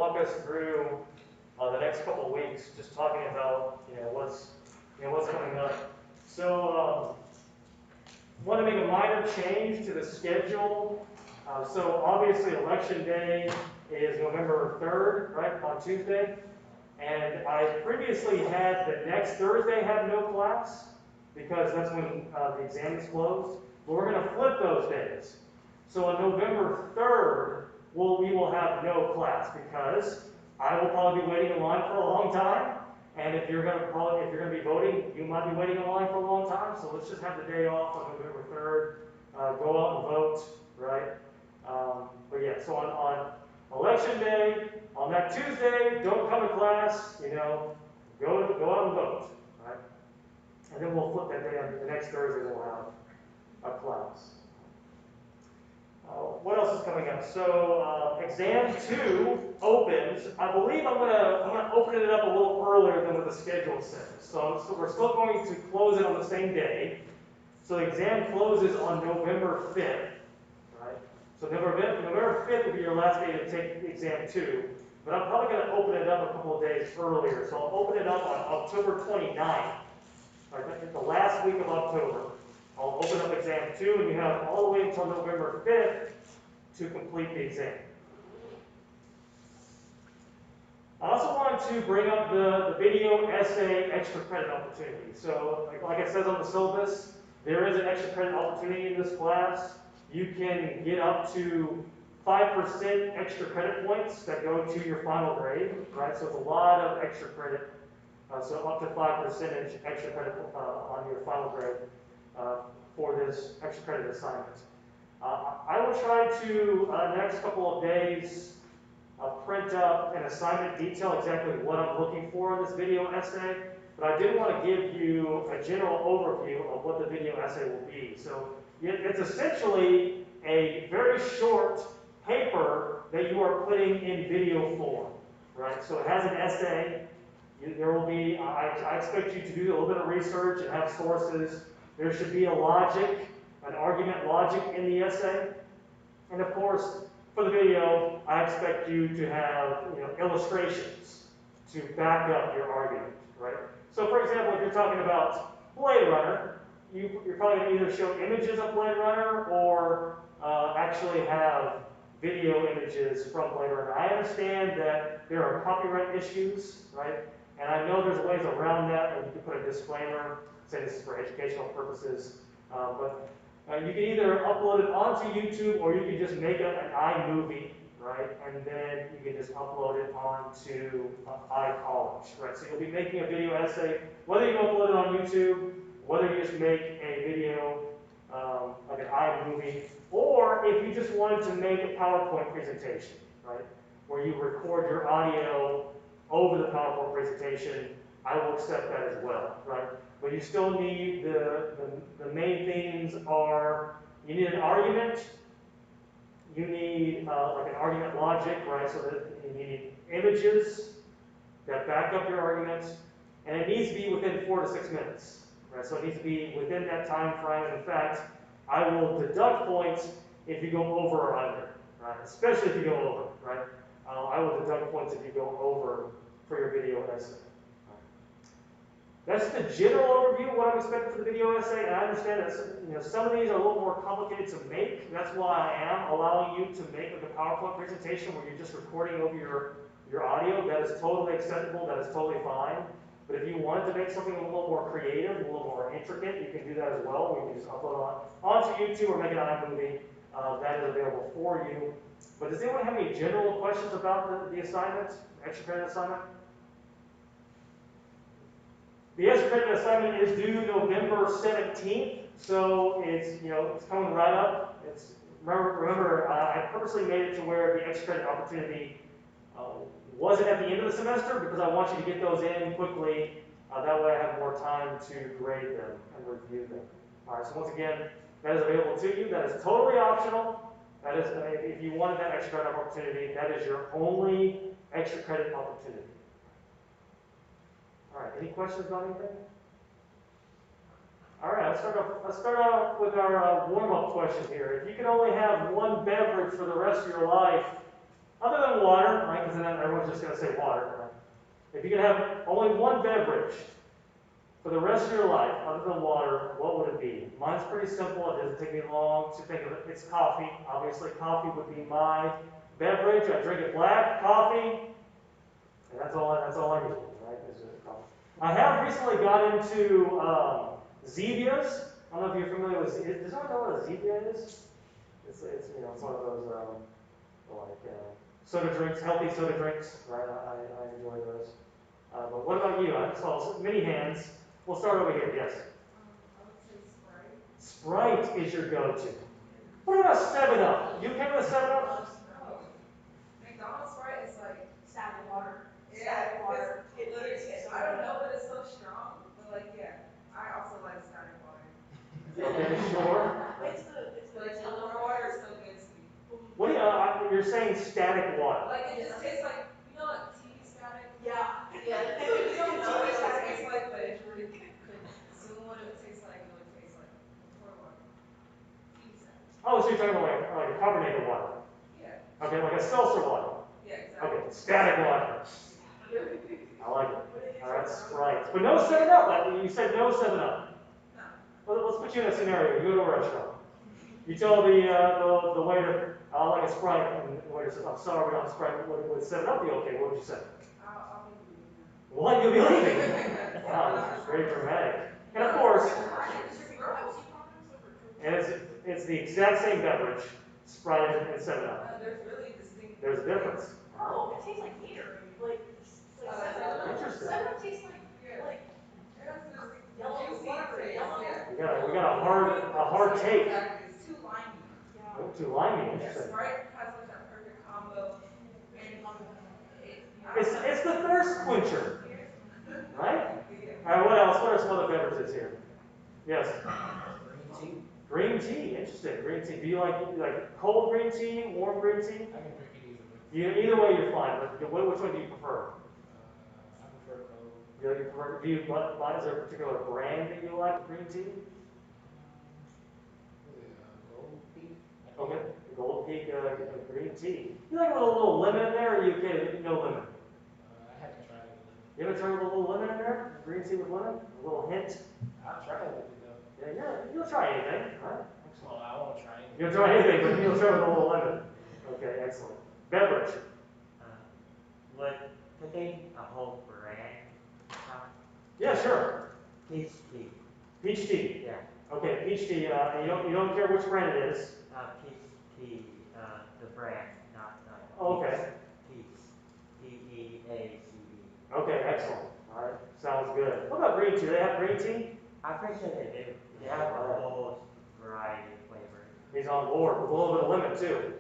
walk us through the next couple of weeks, just talking about what's coming up. So want to make a minor change to the schedule. So obviously election day is November 3rd, right, on Tuesday. And I previously had the next Thursday have no class because that's when the exam is closed. But we're going to flip those days. So on November 3rd, we will have no class because I will probably be waiting in line for a long time. And if you're going to be voting, you might be waiting in line for a long time. So let's just have the day off on November 3rd. Go out and vote, right? But yeah, so on election day, on that Tuesday, don't come to class, go out and vote, right? And then we'll flip that day on the next Thursday, we'll have a class. What else is coming up? So exam 2 opens. I believe I'm gonna open it up a little earlier than what the schedule says. So we're still going to close it on the same day. So the exam closes on November 5th, right? So November 5th will be your last day to take exam 2. But I'm probably going to open it up a couple of days earlier. So I'll open it up on October 29th, right, the last week of October. I'll open up exam 2, and you have all the way until November 5th to complete the exam. I also wanted to bring up the video essay extra credit opportunity. So like it says on the syllabus, there is an extra credit opportunity in this class. You can get up to 5% extra credit points that go to your final grade, right? So it's a lot of extra credit. So up to 5% extra credit on your final grade for this extra credit assignment. I will try to, next couple of days, print up an assignment detail exactly what I'm looking for in this video essay. But I did want to give you a general overview of what the video essay will be. So it's essentially a very short paper that you are putting in video form, right? So it has an essay. There will be, I expect you to do a little bit of research and have sources. There should be a logic, an argument logic in the essay. And of course, for the video, I expect you to have illustrations to back up your argument, right? So for example, if you're talking about Blade Runner, you're probably going to either show images of Blade Runner or actually have video images from Blade Runner. I understand that there are copyright issues, right? And I know there's ways around that, or you can put a disclaimer, say this is for educational purposes. But you can either upload it onto YouTube, or you can just make an iMovie, right? And then you can just upload it onto iCollege, right? So you'll be making a video essay, whether you upload it on YouTube, whether you just make a video like an iMovie, or if you just wanted to make a PowerPoint presentation, right? Where you record your audio over the PowerPoint presentation, I will accept that as well, right? But you still need the main things are, you need an argument, you need like an argument logic, right? So that you need images that back up your arguments, and it needs to be within 4 to 6 minutes, right? So it needs to be within that time frame. In fact, I will deduct points if you go over or under, right? Especially if you go over, right? I will deduct points if you go over for your video essay. That's the general overview of what I'm expecting for the video essay, and I understand that some of these are a little more complicated to make. That's why I am allowing you to make like a PowerPoint presentation where you're just recording over your audio. That is totally acceptable. That is totally fine. But if you wanted to make something a little more creative, a little more intricate, you can do that as well. We can just upload onto YouTube or make an iMovie. That is available for you. But does anyone have any general questions about the assignment, extra credit assignment? The extra credit assignment is due November 17th, so it's coming right up. Remember, I purposely made it to where the extra credit opportunity wasn't at the end of the semester because I want you to get those in quickly. That way I have more time to grade them and review them. All right, so once again, that is available to you. That is totally optional. That is, if you wanted that extra credit opportunity, that is your only extra credit opportunity. All right, any questions about anything? All right, let's start out with our warm-up question here. If you could only have one beverage for the rest of your life, Other than water, right? Because then everyone's just going to say water. Right? If you could have only one beverage for the rest of your life, other than water, what would it be? Mine's pretty simple. It doesn't take me long to think of it. It's coffee. Obviously, coffee would be my beverage. I drink it black, coffee, and that's all I need, right? Is coffee. I have recently got into Zevias. I don't know if you're familiar with Zevia. Does anyone know what a Zevia is? It's it's one of those soda drinks, healthy soda drinks, right? I enjoy those. But what about you? I saw many hands. We'll start over here. Yes. I would say Sprite. Sprite is your go-to. What about 7 Up? You okay with 7 Up? No. McDonald's Sprite is like Static water. yeah, Static water. It literally it's tastes so I don't good. know, but it's so strong. But like yeah, I also like static water. Okay, sure. It's the Like Nutella lukewarm water. water is so good to me. What do you're saying static water? Like it Yeah. just tastes like like TV static. Yeah. Yeah. You don't know what TV it would static. taste like, but if you were to consume what it would taste like, it would taste like liqueur water. TV static. Oh, so you're talking about like a carbonated water. Yeah. Okay, like a seltzer water. Yeah, exactly. Okay, static water. I like it. But it is All right, your Sprite. But no 7 Up. You said no 7 Up. No. Well, let's put you in a scenario. You go to a restaurant. You tell the waiter, I like a Sprite, and the waiter says, I'm sorry, we don't have Sprite. Would 7 Up be okay? What would you say? I'll be leaving now. What? You'll be leaving? Wow, this is very dramatic. And of course, It's drinking Pepsi products over Coke. and it's the exact same beverage, Sprite and 7 Up. There's really distinct. There's a difference. Oh, it tastes like Gatorade. Like it's like Oh, 7 Up. Interesting. 7 Up tastes like Yeah. like It has this yellow juicy water. taste. Yellow. Yeah. We got a hard take. Exactly. It's too limey. Yeah. Oh, too limey. Yeah, Interesting. Sprite has like that perfect combo, and It's the thirst quencher, right? Yeah. All right. What else? What are some other beverages here? Yes. Green tea. Green tea. Interesting. Green tea. Do you like cold green tea, warm green tea? I can drink it either way. Either way, you're fine. But which one do you prefer? I prefer cold. Is there a particular brand that you like of green tea? Gold tea. Okay, the Gold Peak green tea. You like it with a little lemon in there, or are you okay? No lemon. I haven't tried it. You ever try with a little lemon in there? Green tea with lemon? A little hint? I'll try it with it though. Yeah, you'll try anything, right? Well, I won't try it. You'll try anything, but you'll try with a little lemon. Okay, excellent. Beverage. Would picking a whole brand count? Yeah, sure. Peach tea. Peach tea. Yeah. Okay, peach tea. You don't care which brand it is. Peach tea, the brand, not Oh, okay. Peach. Peace. Okay, excellent. All right, sounds good. What about green tea? Do they have green tea? I'm pretty sure they do. They have a whole variety of flavors. He's on board with a little bit of lemon too.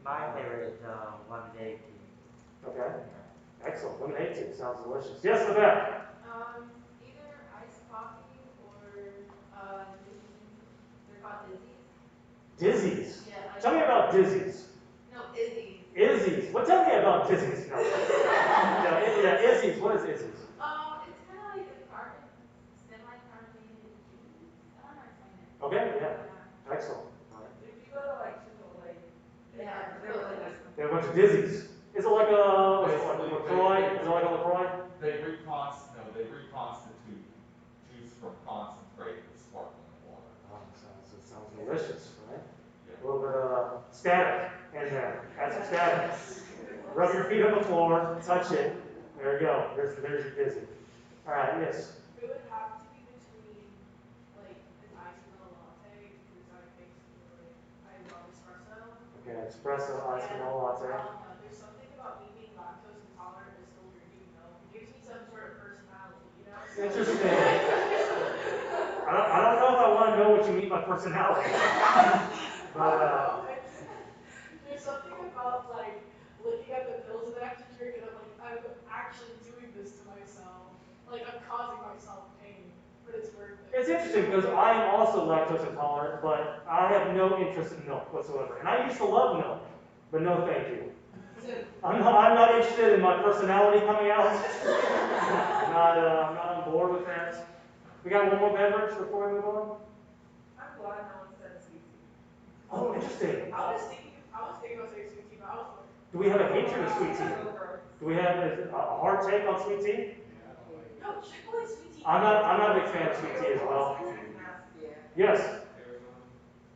My favorite is lemonade tea. Okay, excellent. Lemonade tea sounds delicious. Yes, Vivek. Either iced coffee or they're called Izzy's. Dizzies. Yeah. Tell me about Dizzies. No, Izzy's. Izzy's. Well, tell me about Dizzies. No. Yeah, Izzy's. What is Izzy's? It's kind of like a semi-carbonated juice. I don't know how to explain it. Okay, yeah. Yeah. Excellent. If you go to like Chipotle, Yeah. they're really nice. They have a bunch of Dizzies. Is it like a LaCroix? Is it like a LaCroix? They reconstitute juice from concentrate with sparkling water. Oh, it sounds delicious, right? Yeah. A little bit of static in there. Add some static. Rub your feet on the floor, touch it. There you go. There's your Dizzy. All right, yes. It would have to be between like an iced vanilla latte because I love espresso. Okay, espresso, iced vanilla latte. There's something about me being lactose intolerant but still drinking milk. It gives me some sort of personality, you know? Interesting. I don't know if I want to know what you mean by personality. But there's something about like looking at the pills that I have to drink and I'm actually doing this to myself. Like I'm causing myself pain, but it's worth it. it's interesting because I am also lactose intolerant, but I have no interest in milk whatsoever. And I used to love milk, but no thank you. I'm not interested in my personality coming out. I'm not on board with that. We got one more beverage before we move on? I'm glad no one said sweet tea. Oh, interesting. I was thinking about saying sweet tea, but I was like, Do we have a hatred of sweet tea? Do we have a hard take on sweet tea? Yeah, I don't like it. No, Chick-fil-A sweet tea. I'm not a big fan of sweet tea as well. Yeah. Yes,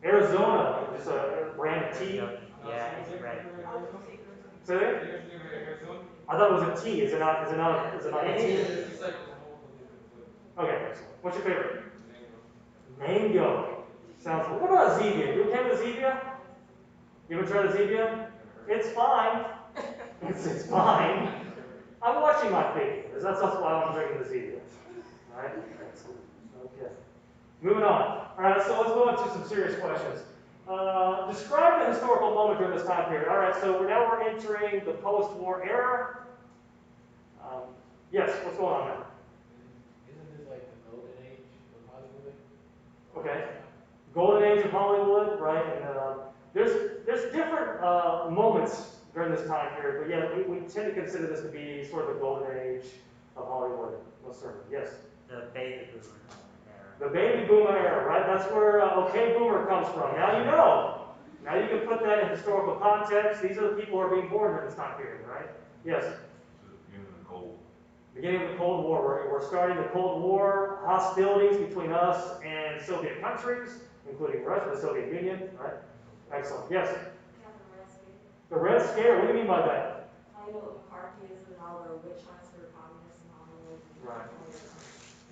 Arizona. Arizona, it's a brand of tea. Yeah, it's red. I was gonna say Arizona. Say that? Arizona? I thought it was a tea. Is it not? Is it not? Is it not a tea? It's like multiple different flavors. Okay, excellent. What's your favorite? Mango. Mango. Sounds. What about Zevia? You okay with Zevia? You ever tried a Zevia? It's fine. It's fine. I'm watching my figures. That's why I'm drinking the Zevia. All right. Excellent. Okay. Moving on. All right. So let's go into some serious questions. Describe the historical moment during this time period. All right. So we're entering the post-war era. Yes. What's going on now? Isn't this like the golden age of Hollywood? Okay. Golden age of Hollywood, right? And there's different moments during this time period, but yeah, we tend to consider this to be sort of the golden age of Hollywood. Most certainly, yes. The baby boomer era. The baby boomer era, right? That's where okay boomer comes from. Now you know. Now you can put that in historical context. These are the people who are being born during this time period, right? Yes. Beginning of the Cold War. We're starting the Cold War, hostilities between us and Soviet countries, including Russia, the Soviet Union, right? Excellent. Yes? Yeah, the Red Scare. The Red Scare, what do you mean by that? McCarthyism and all the witch hunts for communists in Hollywood. Right.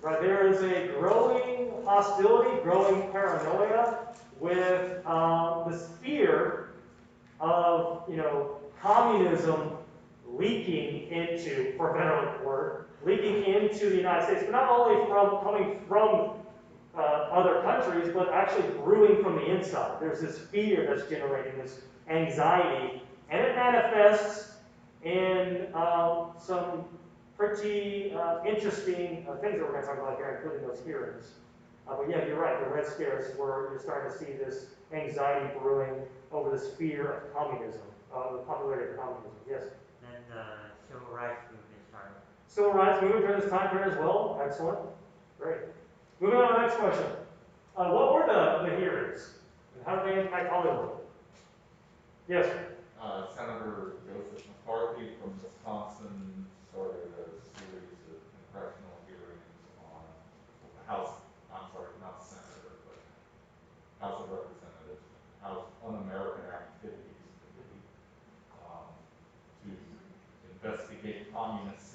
Right, there is a growing hostility, growing paranoia with this fear of, communism leaking into, for a better word, leaking into the United States, but not only coming from other countries, but actually brewing from the inside. There's this fear that's generating this anxiety, and it manifests in some pretty interesting things that we're going to talk about here, including those hearings. But yeah, you're right, the Red Scare is where you're starting to see this anxiety brewing over this fear of communism, the popularity of communism. Yes? Then the civil rights movement started. Civil rights movement during this time period as well. Excellent. Great. Moving on to the next question. What were the hearings? And how did they impact Hollywood? Yes? Senator Joseph McCarthy from Wisconsin started a series of congressional hearings on the House, I'm sorry, not Senator, but House of Representatives, House Un-American Activities Committee, to investigate communist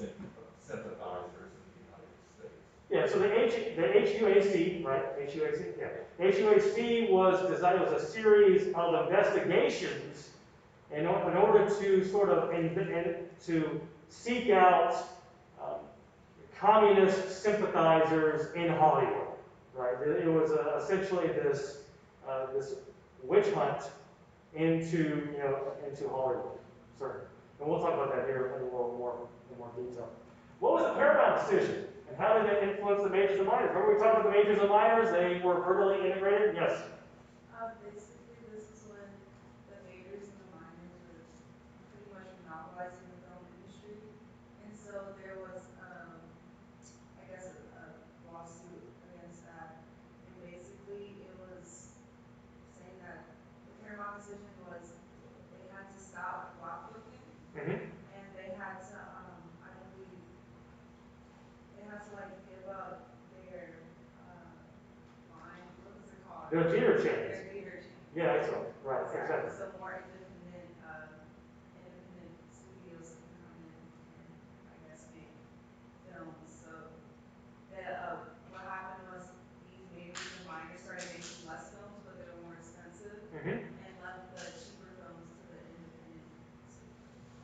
sympathizers in the United States. Yeah, so the HUAC, right? HUAC? Yeah. HUAC was designed as a series of investigations in order to sort of to seek out communist sympathizers in Hollywood, right? It was essentially this witch hunt into Hollywood, certainly. And we'll talk about that here in a little more detail. What was the Paramount decision, and how did it influence the majors and minors? Remember we talked about the majors and minors? They were vertically integrated. Yes. Basically, this is when the majors and the minors were pretty much monopolizing the film industry, and so there was, I guess, a lawsuit against that, and basically it was saying that the Paramount decision was they had to stop block booking, Mm-hmm. and they had to, I believe, they had to like give up their line, what was it called? Their theater chains. Their theater chain. Yeah, excellent. Right, exactly. So more independent studios can come in and I guess make films. So what happened was these majors and minors started making less films, but they were more expensive, Mm-hmm. and left the cheaper films to the independent studios.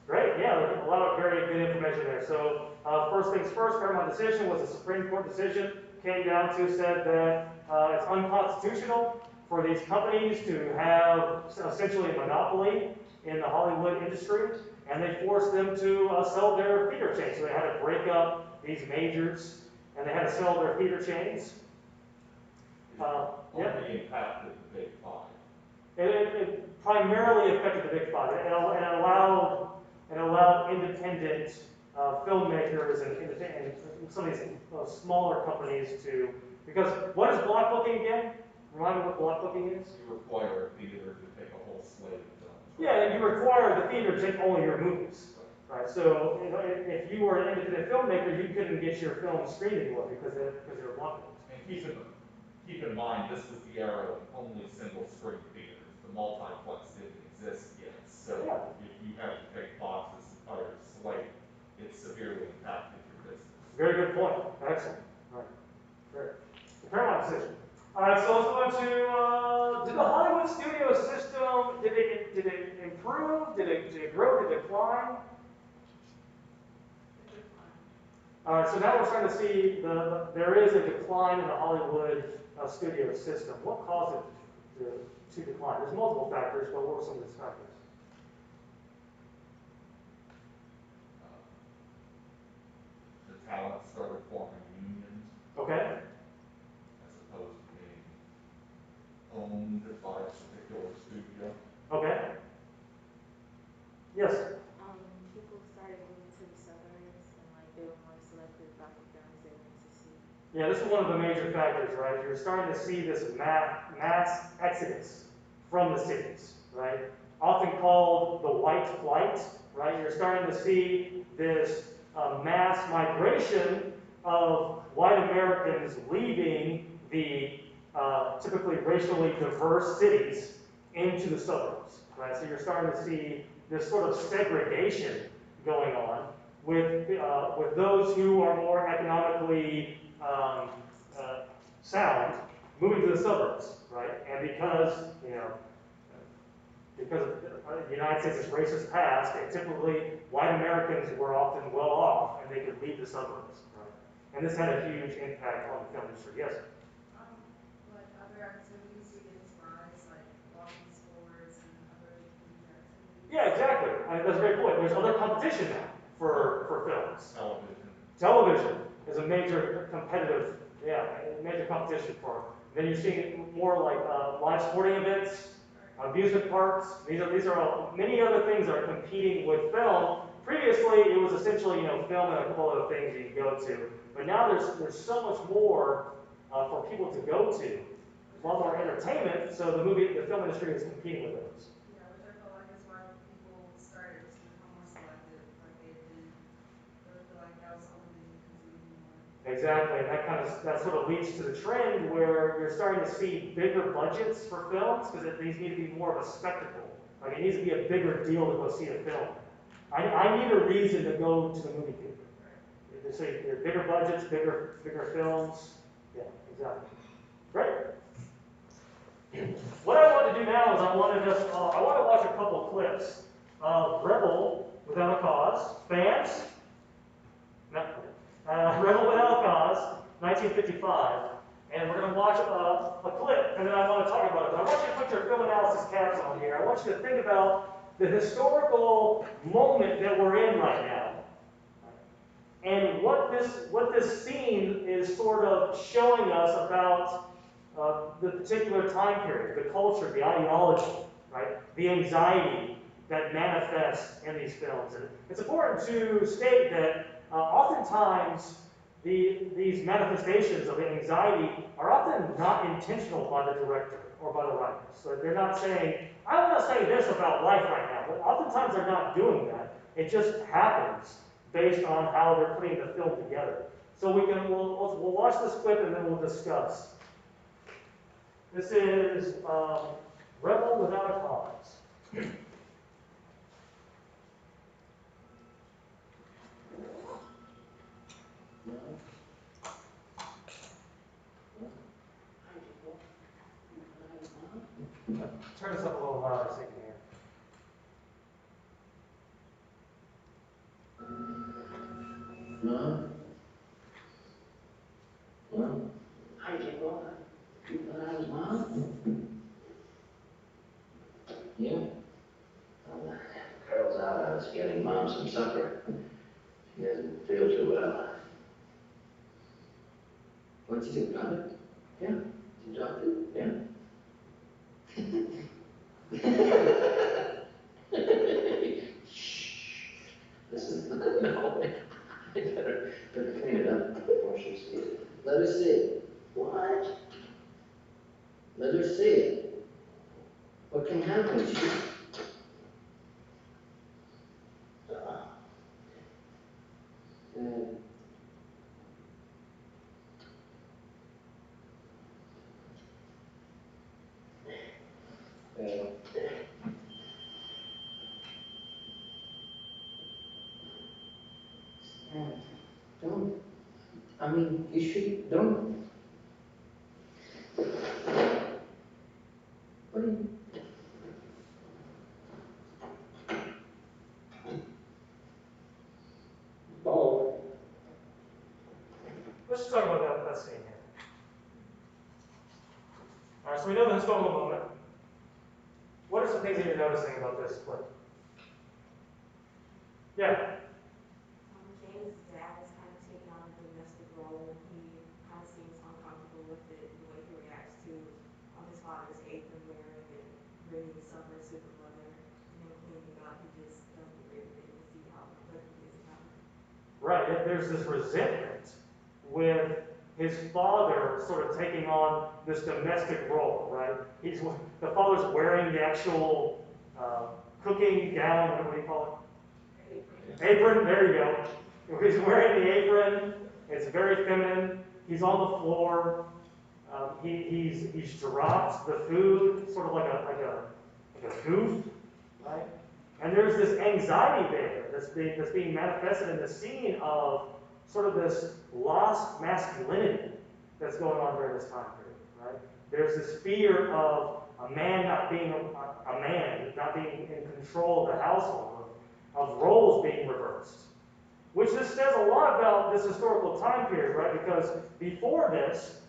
Great, yeah, a lot of very good information there. So, first things first, Paramount decision was a Supreme Court decision, came down to, said that it's unconstitutional for these companies to have essentially a monopoly in the Hollywood industry, and they forced them to sell their theater chains. So they had to break up these majors, and they had to sell their theater chains. Only impacted the Big Five. It primarily affected the Big Five. It allowed independent filmmakers and some of these smaller companies to, because what is block booking again? Remind me what block booking is? You require a theater to take a whole slate of films Yeah, and you require the theater to take only your movies, right? So, you know, if you were an independent filmmaker, you couldn't get your film screened anymore because they were blocking it. And keep in mind, this was the era of only single screen theaters. The multiplex didn't exist yet. So Yeah. if you had to take Fox's entire slate, it severely impacted your business. Very good point. Excellent. All right. Great. The Paramount decision. All right, so let's go into, did the Hollywood studio system, did it improve? Did it grow? Did it decline? All right, so now we're starting to see there is a decline in the Hollywood studio system. What caused it to decline? There's multiple factors, but what were some of these factors? The talent started forming unions Okay. as opposed to being owned by a particular studio. Okay. Yes. People started moving to the suburbs and like they were more selective about the films they went to see. Yeah, this is one of the major factors, right? You're starting to see this mass exodus from the cities, right? Often called the white flight, right? You're starting to see this mass migration of white Americans leaving the typically racially diverse cities into the suburbs, right? So you're starting to see this sort of segregation going on with those who are more economically sound moving to the suburbs, right? And because, you know, because the United States' racist past, and typically white Americans were often well off and they could leave the suburbs, right? And this had a huge impact on the film industry. Yes? Like other activities begin to rise, like walking sports and other leisure activities. Yeah, exactly. That's a great point. There's other competition now for films. Television. Television is a major competitive, major competition for. Then you're seeing more like live sporting events, amusement parks. These are all, many other things that are competing with film. Previously, it was essentially film and a couple other things you could go to. But now there's so much more for people to go to. A lot more entertainment. So the film industry is competing with those. Yeah, which I feel like is why people started to become more selective, like they've been. They feel like that was the only thing you could do anymore. Exactly, and that sort of leads to the trend where you're starting to see bigger budgets for films because these need to be more of a spectacle. Like it needs to be a bigger deal to go see a film. I need a reason to go to the movie theater. Right. So there are bigger budgets, bigger films. Yeah, exactly. Great. What I want to do now is I want to watch a couple clips of Rebel Without a Cause. Fans? No. Rebel Without a Cause, 1955. And we're going to watch a clip, and then I want to talk about it. But I want you to put your film analysis caps on here. I want you to think about the historical moment that we're in right now. And what this scene is sort of showing us about the particular time period, the culture, the ideology, right? The anxiety that manifests in these films. And it's important to state that oftentimes these manifestations of anxiety are often not intentional by the director or by the writers. So they're not saying, I want to say this about life right now, but oftentimes they're not doing that. It just happens based on how they're putting the film together. So we'll watch this clip and then we'll discuss. This is Rebel Without a Cause. Turn this up a little louder so you can hear. No? Well, I did what? You thought I was mom? Yeah. Well, Carol's out. I was getting mom some supper. She doesn't feel too well. What'd you do, drop it? Yeah. You dropped it? Yeah. Shh. Listen. No. I better clean it up before she sees it. Let her see it. What? Let her see it. What can happen? I mean, you should, don't. What do you? Oh. Let's just talk about that scene here. All right, so we know the historical moment. What are some things that you're noticing about this clip? Yeah. James' dad is kind of taking on a domestic role. He kind of seems uncomfortable with it, the way he reacts to his father's apron wearing and bringing supper to the mother and then cleaning up. He just doesn't really see how important it is about it. Right, and there's this resentment with his father sort of taking on this domestic role, right? The father's wearing the actual cooking gown, what do you call it? Apron, there you go. He's wearing the apron. It's very feminine. He's on the floor. He's dropped the food, sort of like a goof, right? And there's this anxiety there that's being manifested in the scene of sort of this lost masculinity that's going on during this time period, right? There's this fear of a man not being a man, not being in control of the household, of roles being reversed. Which this says a lot about this historical time period, right? Because before this,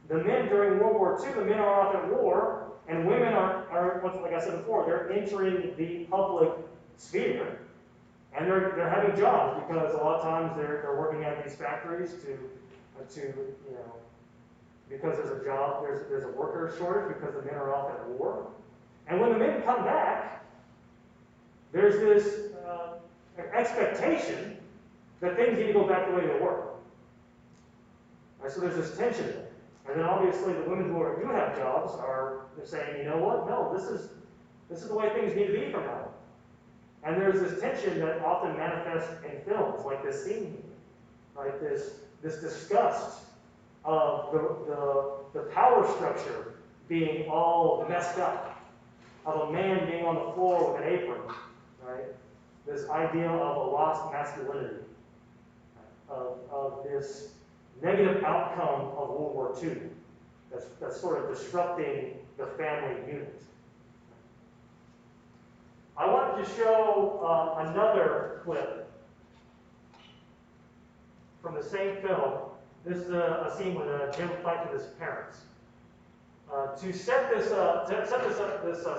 the men during World War II, the men are off at war, and women are like I said before, they're entering the public sphere, and they're having jobs because a lot of times they're working at these factories because there's a job, there's a worker shortage because the men are off at war, and when the men come back, there's this expectation that things need to go back the way they were. Right, so there's this tension there. And then obviously the women who do have jobs they're saying, you know what, no, this is the way things need to be from now on. And there's this tension that often manifests in films, like this scene here, right? This disgust of the power structure being all messed up, of a man being on the floor with an apron, right? This idea of a lost masculinity, of this negative outcome of World War II that's sort of disrupting the family unit. I wanted to show another clip from the same film. This is a scene with Jim fights with his parents. To set this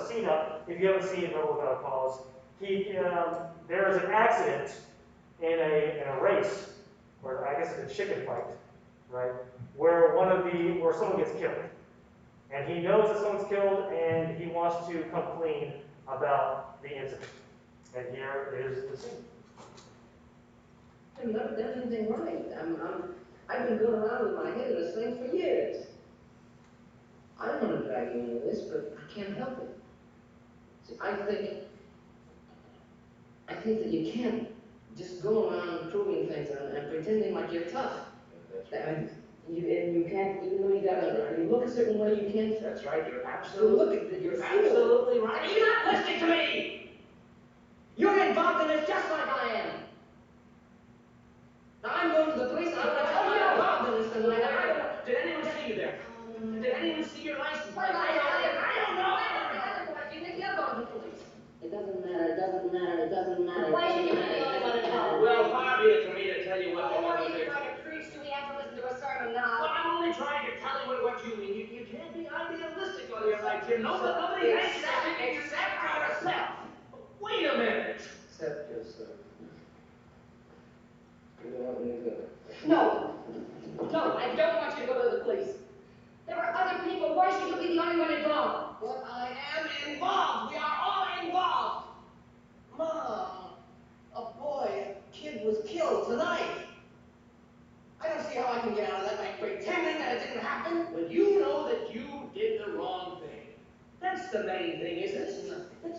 scene up, if you haven't seen it, no, without pause, there is an accident in a race, or I guess it's a chicken fight, right? Where someone gets killed, and he knows that someone's killed, and he wants to come clean about the incident. And here is the scene. I've never done anything right. I've been going around with my head in the sling for years. I don't want to drag you into this, but I can't help it. See, I think that you can't just go around proving things and pretending like you're tough. And you can't, even though you look a certain way, you can't. That's right. You're absolutely right. Are you not listening to me? You're involved in this just like I am. Now I'm going to the police and I want to tell you you're involved in this tonight. I don't want. Did anyone see you there? Did anyone see your license plate? I don't know. You're going to the police. It doesn't matter. It doesn't matter. It doesn't matter. Why should you be the only one involved? Well, far be it from me to tell you what to do. What are you trying to preach? Do we have to listen to a sermon now? Well, I'm only trying to tell you what you mean. You can't be idealistic all your life, Jim. Nobody thinks you're thinking except for yourself. Wait a minute. Except yourself. You don't want me to go. No. No, I don't want you to go to the police. There are other people. Why should you be the only one involved? But I am involved. We are all involved. Mom, a kid was killed tonight. I don't see how I can get out of that by pretending that it didn't happen. But you know that you did the wrong thing. That's the main thing, isn't it?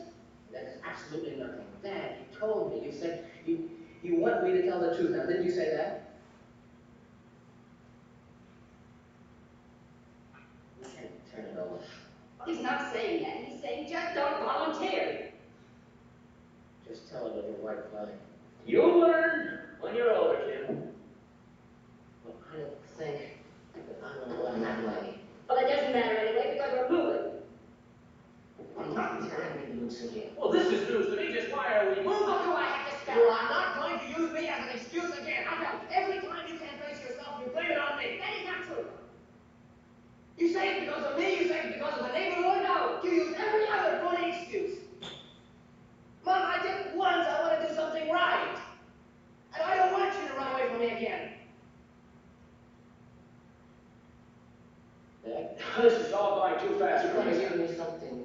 That's absolutely nothing. Dad, you told me. You said you want me to tell the truth. Now, didn't you say that? You can't turn it off. He's not saying that. He's saying just don't volunteer. Just tell a little white flag. You'll learn when you're older, Jim. This is all going too fast You for better me. give me something.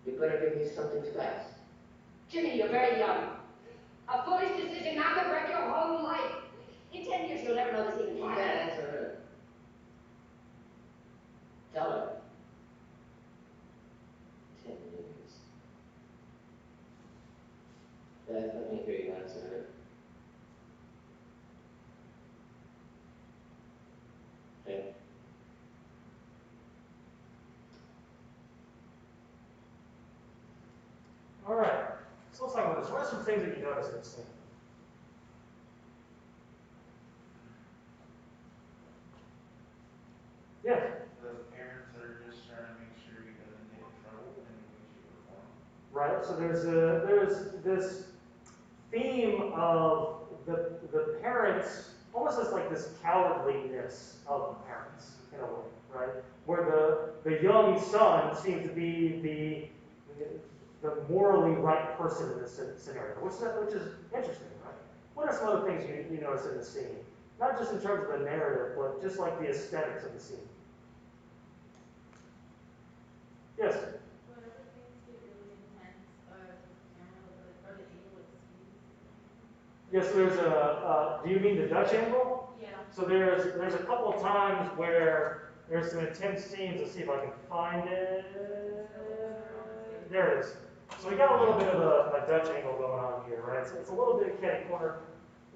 You better give me something fast. Jimmy, you're very young. A foolish decision now could wreck your whole life. In 10 years, you'll never know this even. You can't answer her. Tell her. 10 years. Beth, let me hear you answer her. Okay. All right. So let's talk about this. What are some things that you notice in this scene? Yeah. The parents are just trying to make sure he doesn't get in trouble in any way, shape, or form. Right. So there's this theme of the parents, almost as like this cowardliness of the parents in a way, right? Where the young son seems to be the morally right person in this scenario, which is interesting, right? What are some other things you notice in the scene? Not just in terms of the narrative, but just like the aesthetics of the scene. Yes. Whenever things get really intense, the camera, or the angle it skews. Yes, there's do you mean the Dutch angle? Yeah. So there's a couple of times where there's some intense scenes. Let's see if I can find it. There it is. So we got a little bit of a Dutch angle going on here, right? It's a little bit catty corner,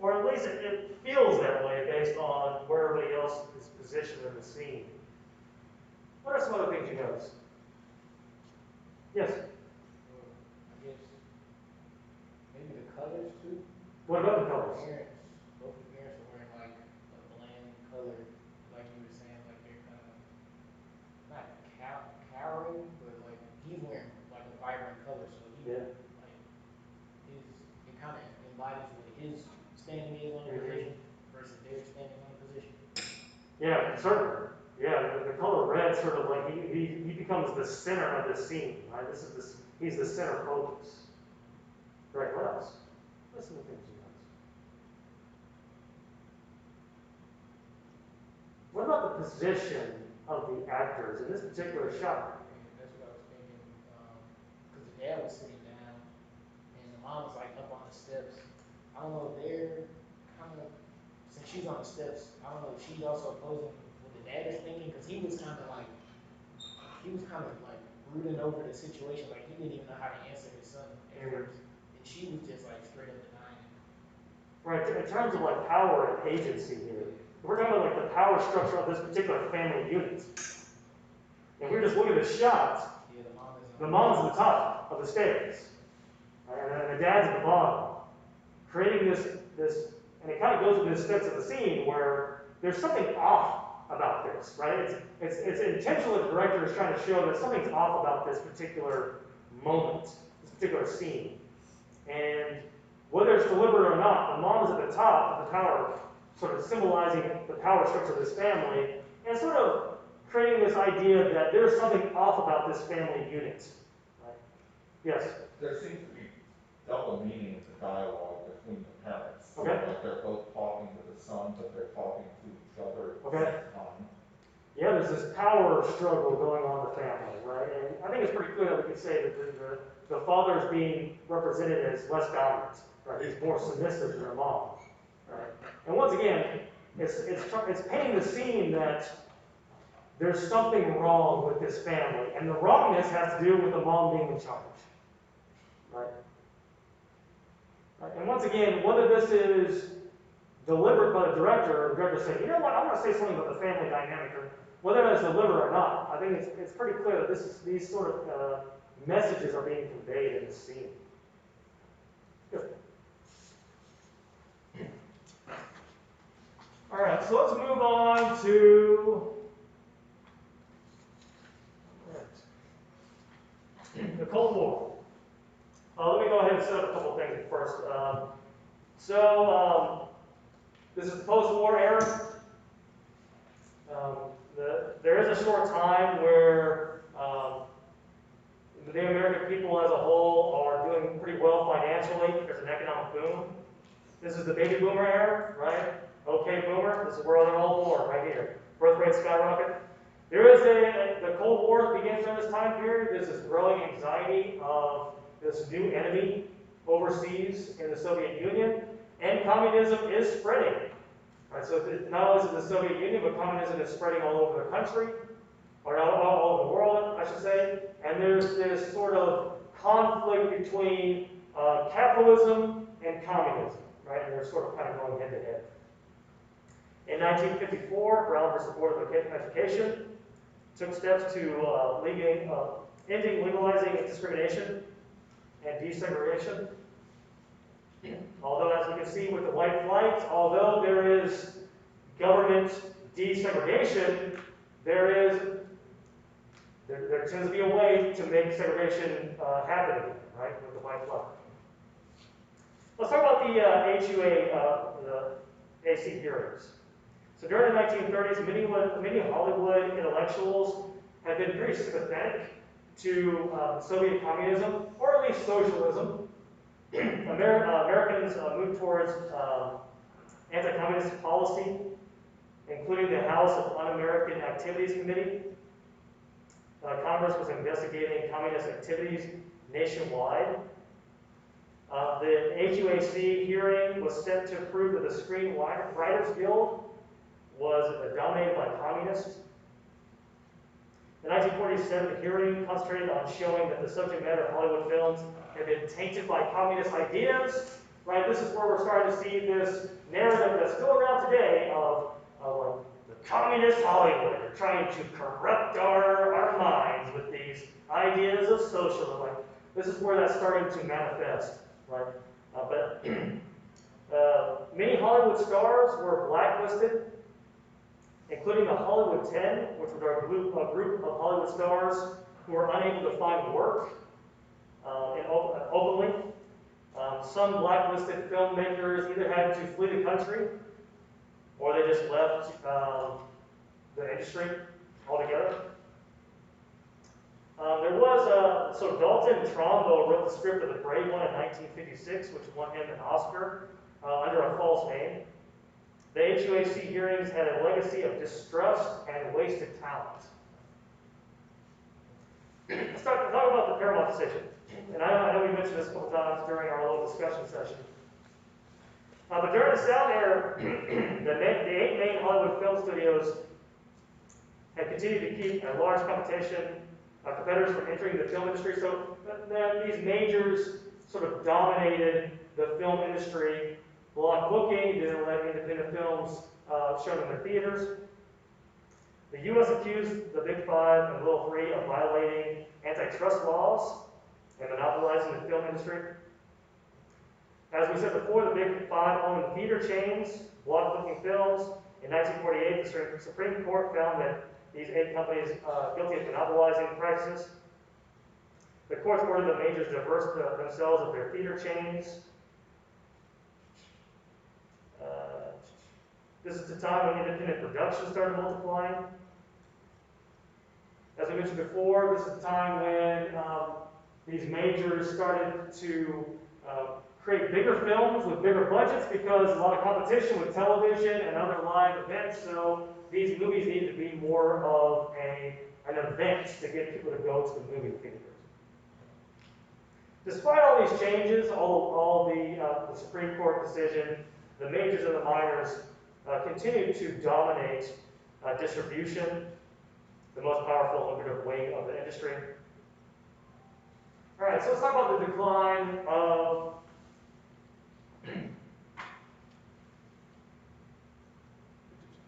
or at least it feels that way based on where everybody else is positioned in the scene. What are some other things you notice? Yes? I guess maybe the colors too. What about the colors? Both the parents are wearing like a bland color, like you were saying, like they're kind of not cowering, but like he's wearing like a vibrant color, so he Yeah. like it kind of embodies what his standing is on a position versus their standing on a position. Yeah, certainly. Yeah, the color red sort of like he becomes the center of the scene, right? He's the center focus. Right, what else? What's some of the things you notice? What about the position of the actors in this particular shot? Yeah, that's what I was thinking. Because the dad was sitting down, and the mom was like up on the steps. I don't know if they're kind of, since she's on the steps, I don't know if she's also opposing what the dad is thinking, because he was kind of like brooding over the situation, like he didn't even know how to answer his son at first, and she was just like straight up denying it. Right, in terms of like power and agency here, we're talking about like the power structure of this particular family unit. And we're just looking at the shot. Yeah, the mom's at the top of the stairs, and the dad's at the bottom, creating this, and it kind of goes with the steps of the scene where there's something off about this, right? It's intentional that the director is trying to show that something's off about this particular moment, this particular scene. And whether it's deliberate or not, the mom is at the top of the tower, sort of symbolizing the power structure of this family, and sort of creating this idea that there's something off about this family unit. Right? Yes? There seems to be double meaning in the dialogue between the parents. Okay. Like they're both talking to the son, but they're talking to each other at the Okay. same time. Yeah, there's this power struggle going on in the family, right? And I think it's pretty clear that we can say that the father is being represented as less dominant, right? He's more submissive to the mom, right? And once again, it's painting the scene that there's something wrong with this family, and the wrongness has to do with the mom being in charge, right? And once again, whether this is deliberate by the director, or the director saying, you know what, I want to say something about the family dynamic, or whether that's deliberate or not, I think it's pretty clear that these sort of messages are being conveyed in the scene. Good. All right, so let's move on to the Cold War. Let me go ahead and set up a couple things first. This is the post-war era. There is a short time where the American people as a whole are doing pretty well financially. There's an economic boom. This is the baby boomer era, right? Okay, boomer, this is where they're all born, right here. Birth rate skyrocket. There is the Cold War begins during this time period. There's this growing anxiety of this new enemy overseas in the Soviet Union, and communism is spreading. Right, so not only is it the Soviet Union, but communism is spreading all over the country, or all over the world, I should say. And there's this sort of conflict between capitalism and communism, right? And they're sort of kind of going head to head. In 1954, Brown versus Board of Education took steps to ending legalizing discrimination and desegregation. Although, as we can see with the white flight, although there is government desegregation, there tends to be a way to make segregation happen again, right, with the white flight. Let's talk about the HUA, the AC hearings. So during the 1930s, many Hollywood intellectuals had been pretty sympathetic to Soviet communism, or at least socialism. Americans moved towards anti-communist policy, including the House of Un-American Activities Committee. Congress was investigating communist activities nationwide. The HUAC hearing was set to prove that the Screenwriters Guild was dominated by communists. The 1947 hearing concentrated on showing that the subject matter of Hollywood films had been tainted by communist ideas. Right, this is where we're starting to see this narrative that's still around today of like the communist Hollywood. They're trying to corrupt our minds with these ideas of socialism. Like, this is where that's starting to manifest. Right, but many Hollywood stars were blacklisted, including the Hollywood 10, which was a group of Hollywood stars who were unable to find work openly. Some blacklisted filmmakers either had to flee the country or they just left the industry altogether. So Dalton Trumbo wrote the script of The Brave One in 1956, which won him an Oscar under a false name. The HUAC hearings had a legacy of distrust and wasted talent. Let's talk about the Paramount decision. And I know we mentioned this a couple times during our little discussion session. But during the Sound era, the 8 main Hollywood film studios had continued to keep a large competitors from entering the film industry. So these majors sort of dominated the film industry. Block booking, didn't let independent films shown in their theaters. The U.S. accused the Big Five and Little Three of violating antitrust laws and monopolizing the film industry. As we said before, the Big Five owned theater chains, block booking films. In 1948, the Supreme Court found that these 8 companies guilty of monopolizing practices. The courts ordered the majors to divest themselves of their theater chains. This is the time when independent production started multiplying. As we mentioned before, this is the time when these majors started to create bigger films with bigger budgets because a lot of competition with television and other live events. So these movies needed to be more of an event to get people to go to the movie theaters. Despite all these changes, all the Supreme Court decision, the majors and the minors continued to dominate distribution, the most powerful lucrative wing of the industry. All right, so let's talk about the decline of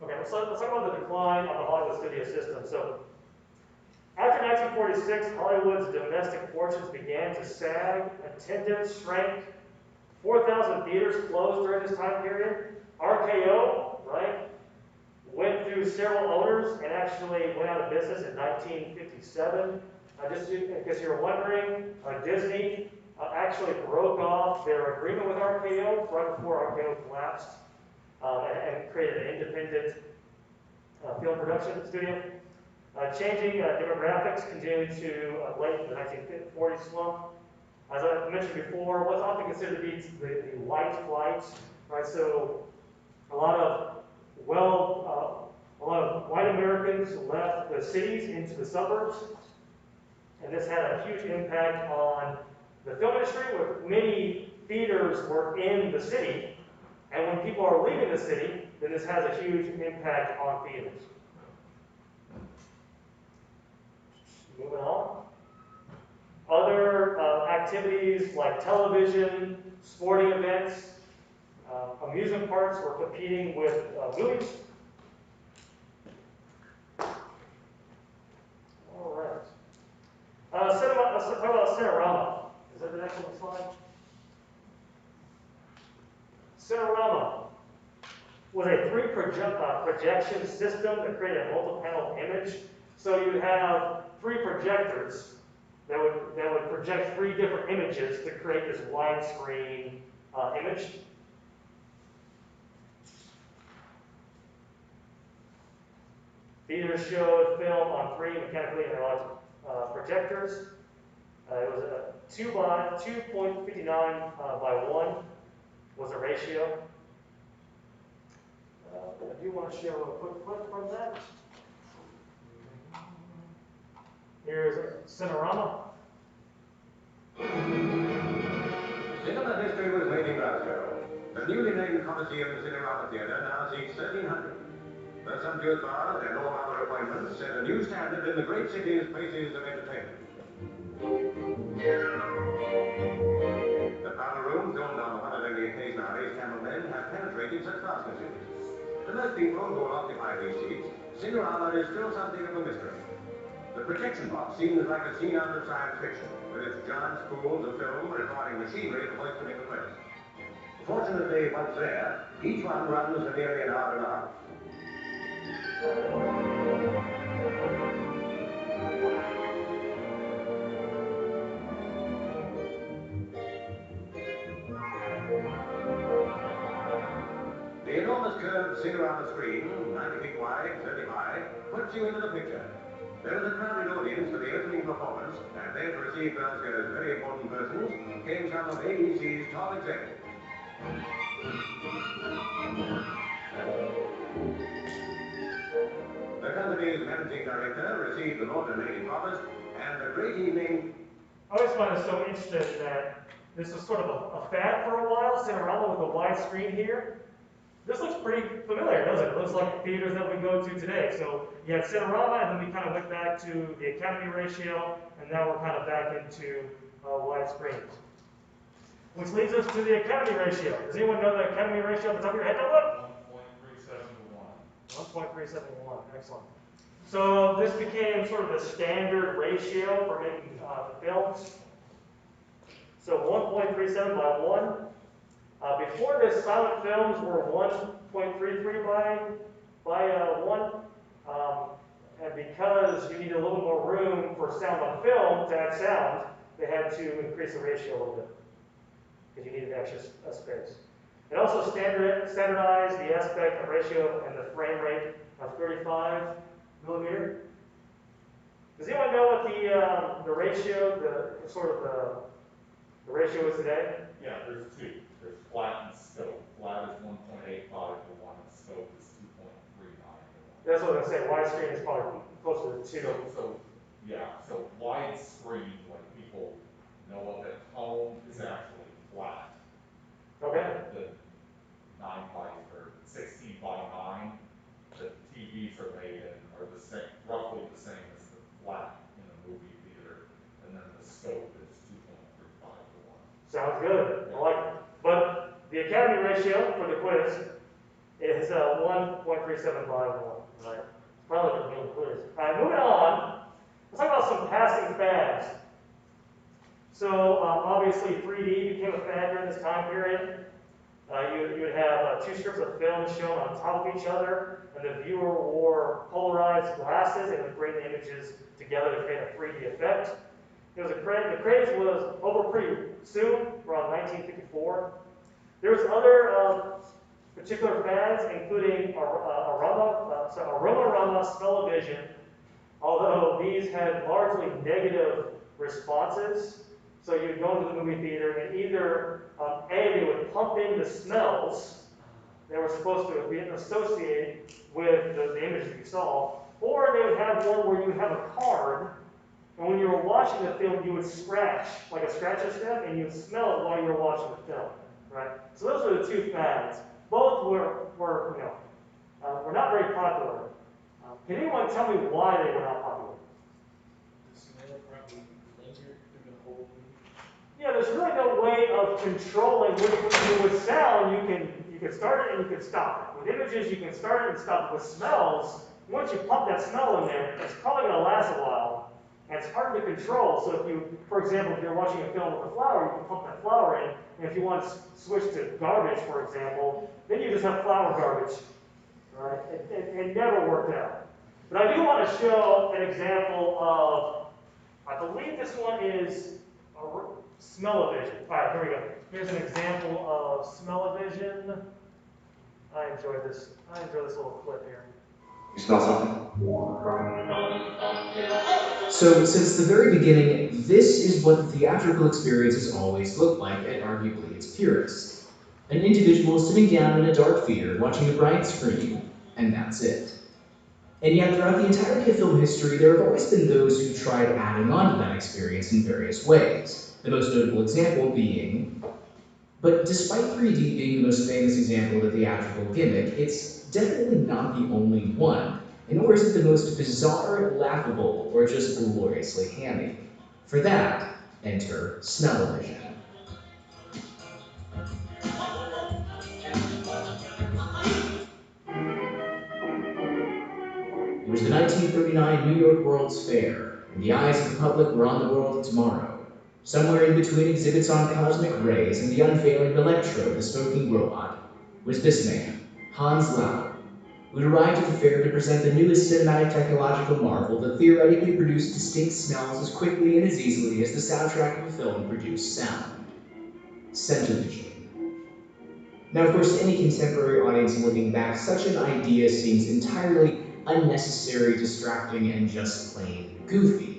let's talk about the decline of the Hollywood studio system. So, after 1946, Hollywood's domestic fortunes began to sag, attendance shrank, 4,000 theaters closed during this time period. RKO, right, went through several owners and actually went out of business in 1957. Just in case you're wondering, Disney actually broke off their agreement with RKO right before RKO collapsed and created an independent film production studio. Changing demographics continued to late in the 1940s slump. As I mentioned before, what's often considered to be the white flight, right? So a lot of a lot of white Americans left the cities into the suburbs, and this had a huge impact on the film industry, where many theaters were in the city, and when people are leaving the city, then this has a huge impact on theaters. Moving on. Other activities like television, sporting events, amusement parks were competing with movies. All right. Let's talk about Cinerama. Is that the next one slide? Cinerama was a projection system that created a multi-panel image. So you have 3 projectors that would project 3 different images to create this widescreen image. Theaters showed film on 3 mechanically analog projectors. It was a 2.59 by 1 was a ratio. I do want to show a quick clip from that. Here's Cinerama. Cinema history was made in Glasgow. The newly named Coliseum Cinerama Theatre now seats 1,300. The sumptuous bars and all other appointments set a new standard in the great city's places of entertainment. The powder room, filmed on the one and only occasion our ace cameramen have penetrated such fastnesses. To most people who will occupy these seats, Cinerama is still something of a mystery. The projection box seems like a scene out of science fiction, with its giant spools of film requiring machinery to hoist them into place. Fortunately, once there, each one runs for nearly an hour and a half. The enormous curved Cinerama screen, 90 feet wide, 30 high, puts you into the picture. There was a crowded audience for the opening performance, and there to receive Glasgow's very important persons came some of ABC's top executives. The company's managing director received the Lord and Lady Provost, and a great evening. I always find it so interesting that this was sort of a fad for a while, Cinerama with a wide screen here. This looks pretty familiar, doesn't it? It looks like theaters that we go to today. So you had Cinerama, and then we kind of went back to the Academy ratio, and now we're kind of back into widescreen. Which leads us to the Academy ratio. Does anyone know the Academy ratio at the top of your head? Don't look. 1.37 to 1. 1.37 to 1. Excellent. So this became sort of the standard ratio for making the films. So 1.37 by 1. Before this, silent films were 1.33 by 1. And because you need a little more room for sound on film to add sound, they had to increase the ratio a little bit because you needed extra space. It also standardized the aspect ratio and the frame rate of 35 millimeter. Does anyone know what the ratio, the ratio is today? Yeah, there's 2. There's flat and scope. Flat is 1.85 to 1, and scope is 2.39 to 1. That's what I was going to say. Widescreen is probably closer to 2. So widescreen, like people know of at home, is actually flat. Okay. The 9 by or 16 by 9 that TVs are made in are the same, roughly the same as the flat in a movie theater, and then the scope is 2.35 to 1. Sounds good. I like it. But the Academy ratio for the quiz is 1.37 by 1. Right? Probably going to be included. All right, moving on. Let's talk about some passing fads. So obviously 3D became a fad during this time period. You would have 2 strips of film shown on top of each other, and the viewer wore polarized glasses and would bring the images together to create a 3D effect. It was the craze was over pretty soon, around 1954. There was other particular fads, including Aroma Smell-O-Vision, although these had largely negative responses. So you'd go into the movie theater and either A, they would pump in the smells that were supposed to be associated with the image that you saw, or they would have one where you would have a card, and when you were watching the film, you would scratch, like a scratcher sniff, and you would smell it while you were watching the film, right? So those were the two fads. Both were not very popular. Can anyone tell me why they were not popular? The smell probably lingered through the whole movie. Yeah, there's really no way of controlling with sound. You can start it and you can stop it. With images, you can start it and stop it. With smells, once you pump that smell in there, it's probably going to last a while. And it's hard to control. So if you, for example, if you're watching a film with a flower, you can pump that flower in. And if you want to switch to garbage, for example, then you just have flower garbage. Right? It never worked out. But I do want to show an example of, I believe this one is a smell-o-vision. All right, here we go. Here's an example of smell-o-vision. I enjoy this little clip here. You smell something? So, since the very beginning, this is what the theatrical experience has always looked like at arguably its purest. An individual sitting down in a dark theater watching a bright screen, and that's it. And yet, throughout the entirety of film history, there have always been those who tried adding on to that experience in various ways. The most notable example being, but despite 3D being the most famous example of the theatrical gimmick, it's definitely not the only one, and nor is it the most bizarre, laughable, or just gloriously hammy. For that, enter smell-o-vision. It was the 1939 New York World's Fair, and the eyes of the public were on the world of tomorrow. Somewhere in between exhibits on cosmic rays and the unveiling of Electro, the smoking robot, was this man, Hans Lauer, who had arrived at the fair to present the newest cinematic technological marvel that theoretically produced distinct smells as quickly and as easily as the soundtrack of a film produced sound. Scent-o-vision. Now, of course, to any contemporary audience looking back, such an idea seems entirely unnecessary, distracting, and just plain goofy.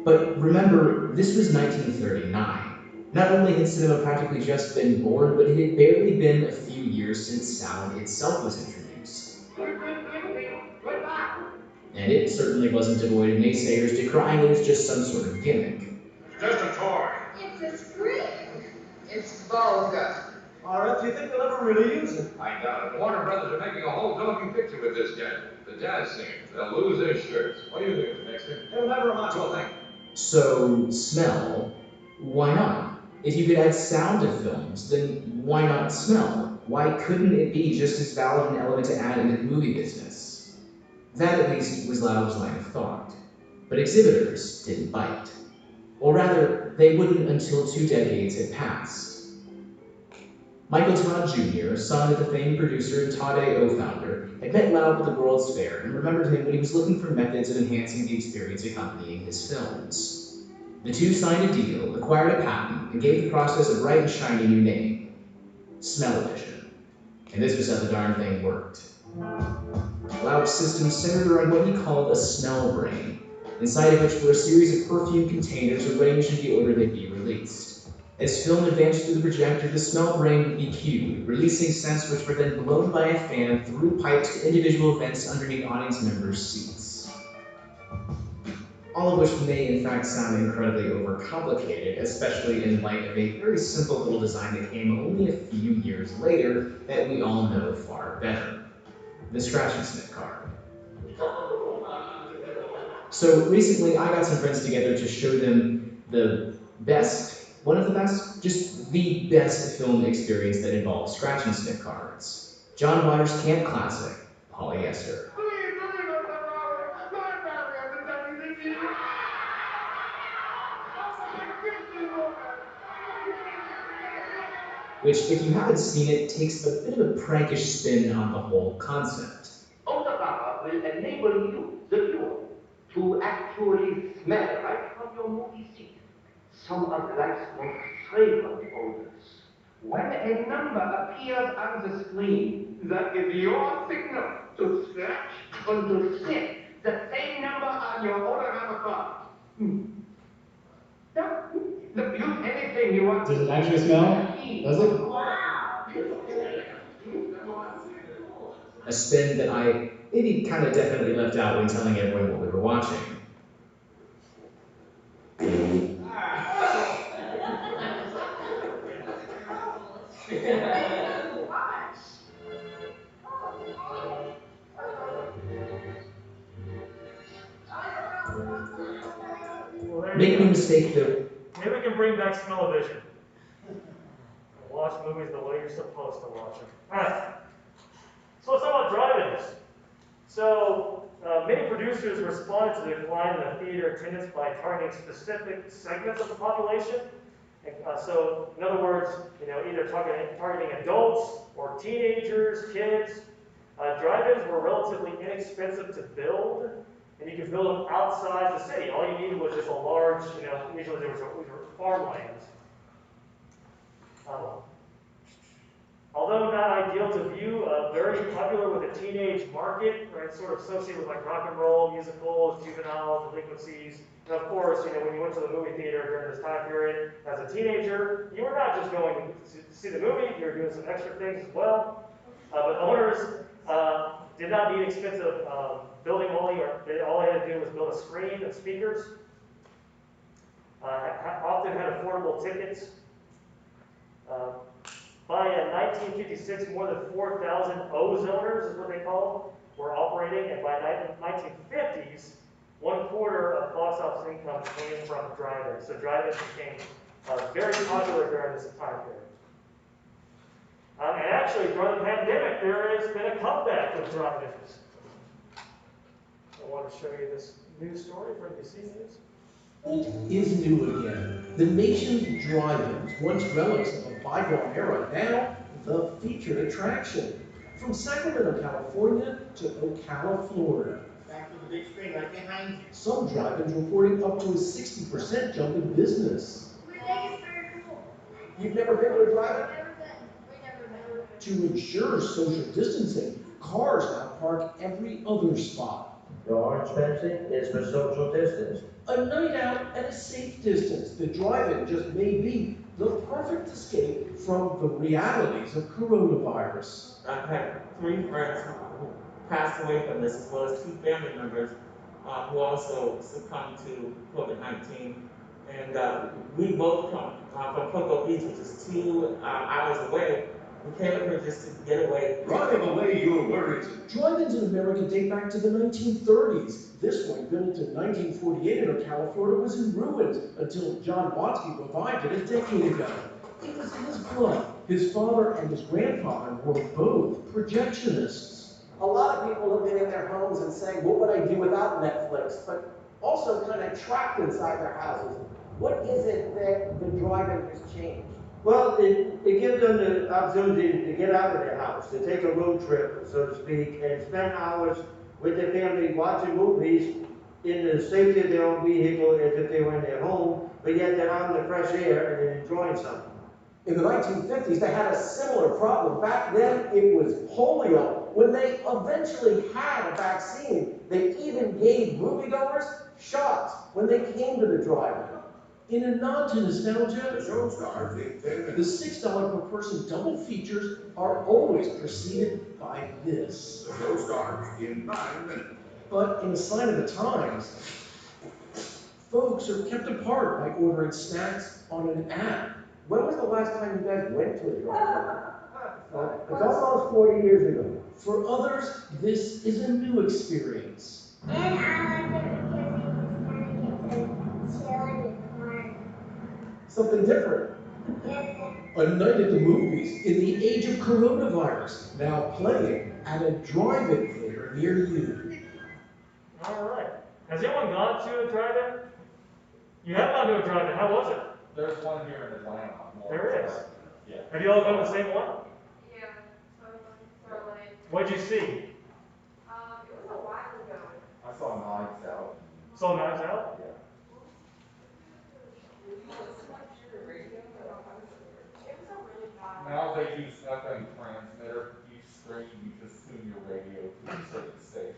But remember, this was 1939. Not only had cinema practically just been born, but it had barely been a few years since sound itself was introduced. And it certainly wasn't devoid of naysayers decrying it as just some sort of gimmick. Just a toy. It's a screen. It's vulgar. Alright, do you think they'll ever really use it? I doubt it. Warner Brothers are making a whole talking picture with this gadget. The jazz singers. They'll lose their shirts. What do you think, Dexter? It'll never amount to a thing. So, smell? Why not? If you could add sound to films, then why not smell? Why couldn't it be just as valid an element to add into the movie business? That, at least, was Lauer's line of thought. But exhibitors didn't bite. Or rather, they wouldn't until 2 decades had passed. Michael Todd Jr., son of the famed producer and Todd A.O. founder, had met Lauer at the World's Fair and remembered him when he was looking for methods of enhancing the experience accompanying his films. The two signed a deal, acquired a patent, and gave the process a bright and shiny new name, smell-o-vision. And this was how the darn thing worked. Lauer's system centered around what he called a smell brain, inside of which were a series of perfume containers arranged in the order they'd be released. As film advanced through the projector, the smell brain would be cued, releasing scents which were then blown by a fan through pipes to individual vents underneath audience members' seats. All of which may in fact sound incredibly overcomplicated, especially in light of a very simple little design that came only a few years later that we all know far better. The scratch and sniff card. So recently I got some friends together to show them one of the best, just the best film experience that involves scratch and sniff cards. John Waters' camp classic, Polyester. Which, if you haven't seen it, takes a bit of a prankish spin on the whole concept. Autograph will enable you, the viewer, to actually smell right from your movie seat some of life's most fragrant odors. When a number appears on the screen, that is your signal to scratch and to sniff the same number on your autograph card. Look, use anything you want. Does it actually smell? Does it? Wow! a spin that I maybe kind of definitely left out when telling everyone what we were watching. Well, there Make you no go. mistake though. Maybe we can bring back smell-o-vision. Watch movies the way you're supposed to watch them. Alright. So let's talk about drive-ins. So many producers responded to the decline in the theater attendance by targeting specific segments of the population. So in other words, either targeting adults or teenagers, kids. Drive-ins were relatively inexpensive to build, and you could build them outside the city. All you needed was just a large, usually there was farmlands. Although not ideal to view, very popular with the teenage market, right? Sort of associated with like rock and roll, musicals, juvenile delinquencies. And of course, when you went to the movie theater during this time period as a teenager, you were not just going to see the movie, you were doing some extra things as well. But owners did not need expensive building only, or all they had to do was build a screen and speakers. Often had affordable tickets. By 1956, more than 4,000 ozoners, is what they call them, were operating, and by 1950s, 1/4 of box office income came from drive-ins. So drive-ins became very popular during this time period. And actually, during the pandemic, there has been a comeback with drive-ins. I want to show you this news story from NBC News. Old is new again. The nation's drive-ins, once relics of a bygone era, now the featured attraction. From Sacramento, California to Ocala, Florida. Back to the big screen right behind you. Some drive-ins reporting up to a 60% jump in business. We think it's very cool. You've never been to a drive-in? We never been. To ensure social distancing, cars now park every other spot. The orange fencing is for social distance. A night out at a safe distance, the drive-in just may be the perfect escape from the realities of coronavirus. I've had 3 friends who passed away from this, as well as 2 family members who also succumbed to COVID-19. And we both come from Cocoa Beach, which is 2 hours away. We came up here just to get away. Drive away your worries. Drive-ins in America date back to the 1930s. This one, built in 1948 in Ocala, Florida, was in ruins until John Watsky revived it a decade ago. It was in his blood. His father and his grandfather were both projectionists. A lot of people have been in their homes and saying, what would I do without Netflix? But also kind of trapped inside their houses. What is it that the drive-in has changed? Well, it gives them the opportunity to get out of their house, to take a road trip, so to speak, and spend hours with their family watching movies in the safety of their own vehicle as if they were in their home, but yet they're out in the fresh air and they're enjoying something. In the 1950s, they had a similar problem. Back then, it was polio. When they eventually had a vaccine, they even gave moviegoers shots when they came to the drive-in. In a nod to nostalgia, The show starts in 10 the minutes. $6 per person double features are always preceded by this. The show starts in 9 minutes. But in a sign of the times, folks are kept apart by ordering snacks on an app. When was the last time you guys went to a drive-in? It's almost 40 years ago. For others, this is a new experience. And I like it because it just kind of gets to chill in the car. Something different. A night at the movies in the age of coronavirus, now playing at a drive-in theater near you. All right. Has anyone gone to a drive-in? You have gone to a drive-in. How was it? There's one here in Atlanta. There is. Yeah. Have you all gone to the same one? Yeah, totally. What'd you see? It was a while ago. I saw Knives Out. Saw Knives Out? Yeah. Now they use FM transmitter. Each screen, you just tune your radio to a certain station.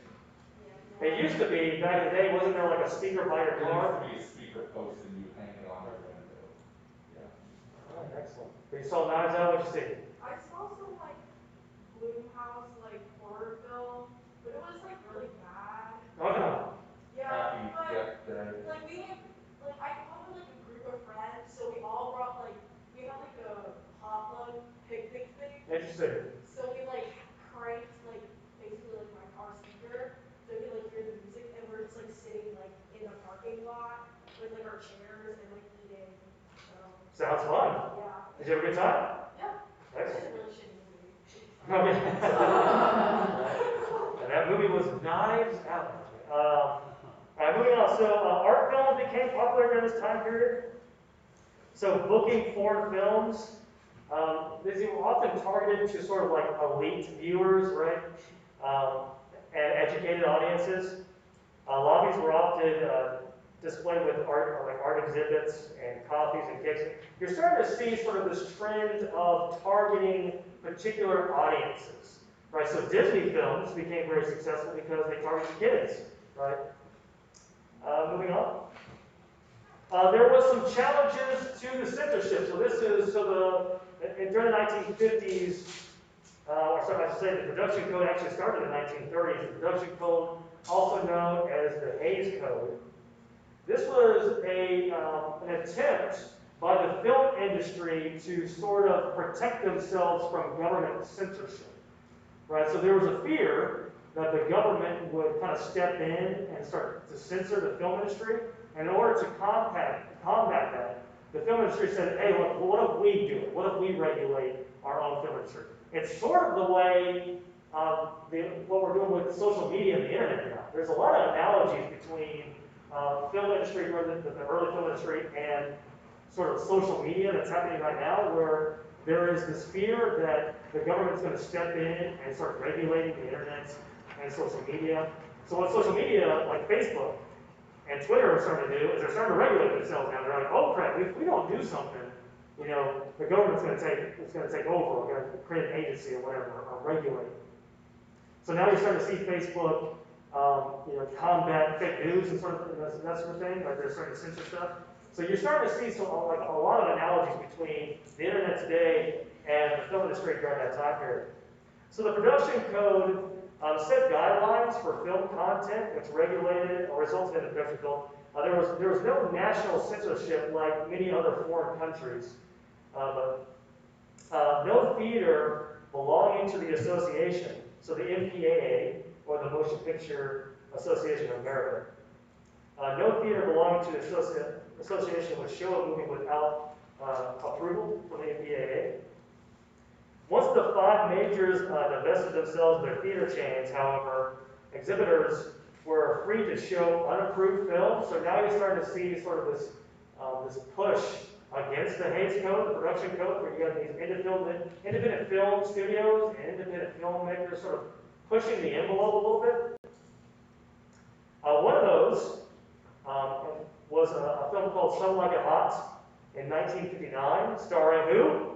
It used to be, back in the day, wasn't there like a speaker by your car? There used to be a speaker post and you hang it on your window. Yeah. All right, excellent. You saw Knives Out, what'd you see? I saw some like Bloomhouse like horror Sounds fun. Yeah. Did you have a good time? Yeah. It's Excellent. a really shitty movie. Okay. And that movie was Knives Out. All right, moving on. So art films became popular during this time period. So booking foreign films, these were often targeted to sort of like elite viewers, right? And educated audiences. Lobbies were often displayed with art, like art exhibits and coffees and cakes. You're starting to see sort of this trend of targeting particular audiences, right? So Disney films became very successful because they targeted kids, right? Moving on. There was some challenges to the censorship. So this is during the 1950s, or sorry, I should say the production code actually started in the 1930s. The production code, also known as the Hays Code. This was an attempt by the film industry to sort of protect themselves from government censorship, right? So there was a fear that the government would kind of step in and start to censor the film industry. And in order to combat that, the film industry said, hey, look, what if we do it? What if we regulate our own film industry? It's sort of the way what we're doing with social media and the internet now. There's a lot of analogies between film industry, the early film industry, and sort of social media that's happening right now, where there is this fear that the government's going to step in and start regulating the internet and social media. So what social media, like Facebook and Twitter, are starting to do is they're starting to regulate themselves now. They're like, oh crap, if we don't do something, the government's going to take over. We're going to create an agency or whatever, or regulate. So now you're starting to see Facebook, combat fake news and that sort of thing. Like they're starting to censor stuff. So you're starting to see a lot of analogies between the internet today and the film industry during that time period. So the production code set guidelines for film content, which regulated or resulted in the production code. There was no national censorship like many other foreign countries. No theater belonging to the association, so the MPAA, or the Motion Picture Association of America. No theater belonging to the association would show a movie without approval from the MPAA. Once the five majors divested themselves of their theater chains, however, exhibitors were free to show unapproved films. So now you're starting to see sort of this push against the Hays Code, the production code, where you have these independent film studios and independent filmmakers sort of pushing the envelope a little bit. One of those was a film called Some Like It Hot in 1959, starring who?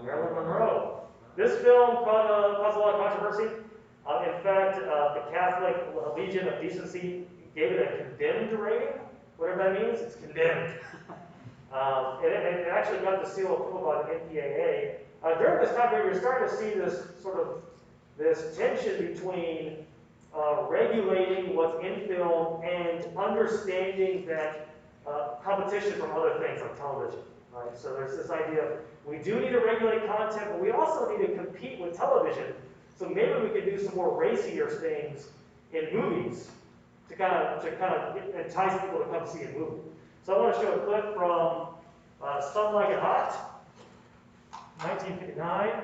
Marilyn Monroe. This film caused a lot of controversy. In fact, the Catholic Legion of Decency gave it a condemned rating, whatever that means. It's condemned. It actually got the seal of approval by the MPAA. During this time period, you're starting to see this tension between regulating what's in film and understanding that competition from other things like television. Right? So there's this idea of we do need to regulate content, but we also need to compete with television. So maybe we could do some more racier things in movies to kind of entice people to come see a movie. So I want to show a clip from Some Like It Hot, 1959.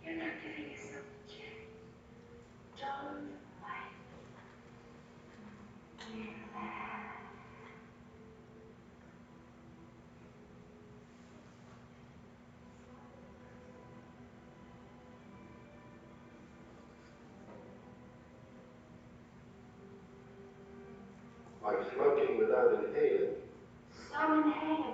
You're not giving yourself a chance. Don't fight. Like smoking without inhaling. Some inhale.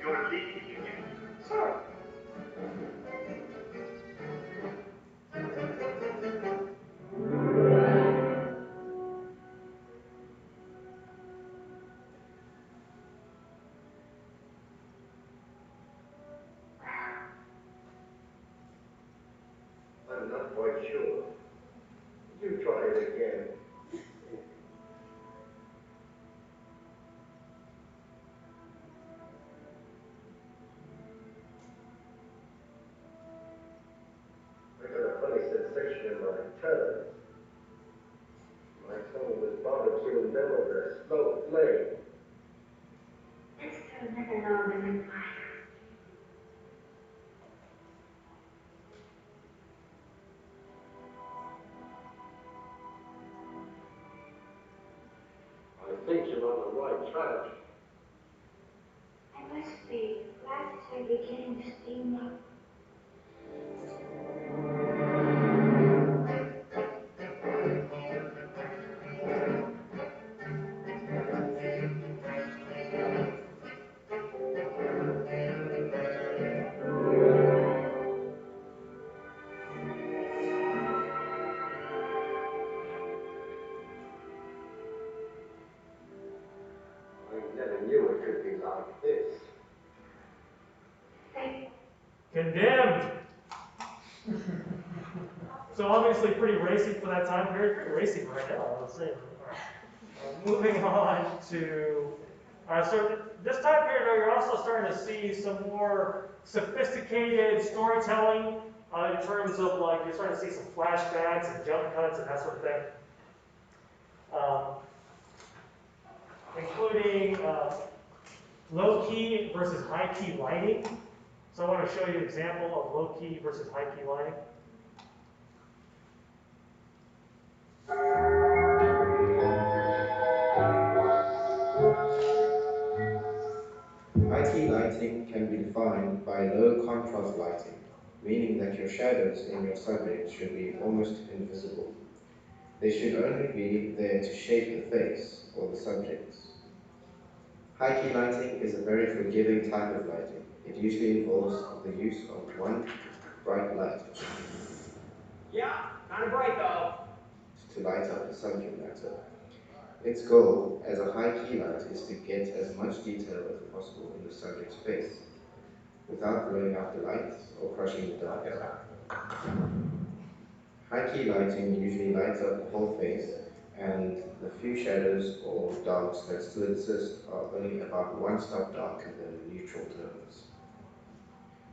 You're leaving again. Sure. quite sure. You try it again. I got a funny sensation in my toes. My tongue was bothered to envelop a slow flame. Let's do another log in the fire. I think you're on the right track. I must be. Glasses are beginning to steam up. I never knew it could be like this. Condemned. So obviously pretty racy for that time period, pretty racy for right now, I would say. Moving on to, so this time period, though, you're also starting to see some more sophisticated storytelling in terms of like, you're starting to see some flashbacks and jump cuts and that sort of thing. Including low-key versus high-key lighting. So I want to show you an example of low-key versus high-key lighting. High-key lighting can be defined by low contrast lighting, meaning that your shadows in your subject should be almost invisible. They should only be there to shape the face or the subjects. High-key lighting is a very forgiving type of lighting. It usually involves the use of one bright light. Yeah, kind of bright though. To light up the subject matter. Its goal as a high-key light is to get as much detail as possible in the subject's face, without blowing out the lights or crushing the dark. High-key lighting usually lights up the whole face, and the few shadows or darks that still exist are only about one stop darker than the neutral tones.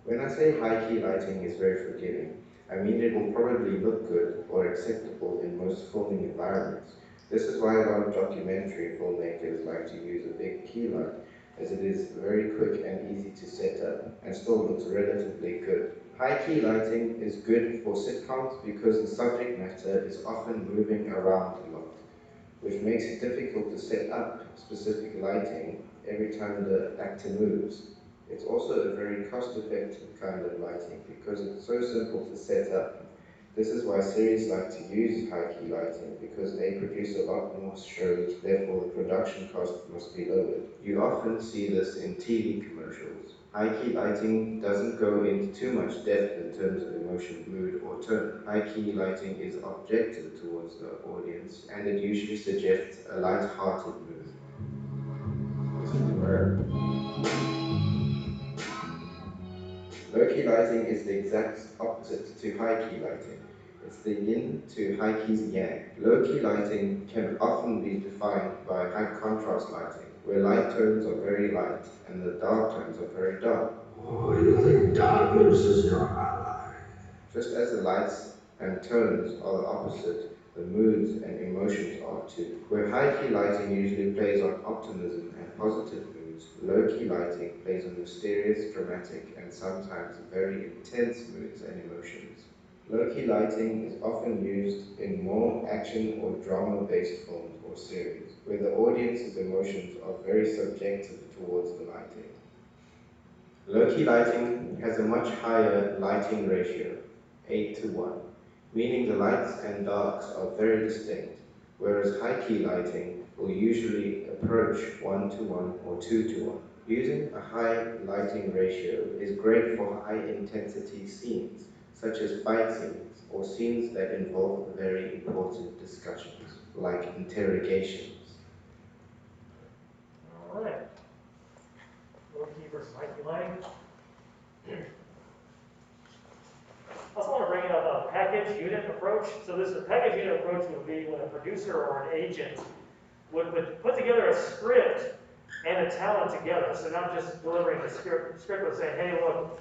When I say high-key lighting is very forgiving, I mean it will probably look good or acceptable in most filming environments. This is why a lot of documentary filmmakers like to use a big key light, as it is very quick and easy to set up and still looks relatively good. High-key lighting is good for sitcoms because the subject matter is often moving around a lot, which makes it difficult to set up specific lighting every time the actor moves. It's also a very cost-effective kind of lighting because it's so simple to set up. This is why series like to use high-key lighting, because they produce a lot more shows, therefore the production cost must be lowered. You often see this in TV commercials. High-key lighting doesn't go into too much depth in terms of emotion, mood, or tone. High-key lighting is objective towards the audience, and it usually suggests a light-hearted mood. Low-key lighting is the exact opposite to high-key lighting. It's the yin to high-key's yang. Low-key lighting can often be defined by high contrast lighting, where light tones are very light and the dark tones are very dark. Oh, you think darkness is your ally? Just as the lights and tones are the opposite, the moods and emotions are too. Where high-key lighting usually plays on optimism and positive moods, low-key lighting plays on mysterious, dramatic, and sometimes very intense moods and emotions. Low-key lighting is often used in more action or drama-based films or series, where the audience's emotions are very subjective towards the lighting. Low-key lighting has a much higher lighting ratio, 8:1, meaning the lights and darks are very distinct, whereas high-key lighting will usually approach 1:1 or 2:1. Using a high lighting ratio is great for high-intensity scenes, such as fight scenes or scenes that involve very important discussions, like interrogations. All right. Low-key versus high-key lighting. I also want to bring up package unit approach. So this package unit approach would be when a producer or an agent would put together a script and a talent together. So not just delivering the script but saying, hey, look,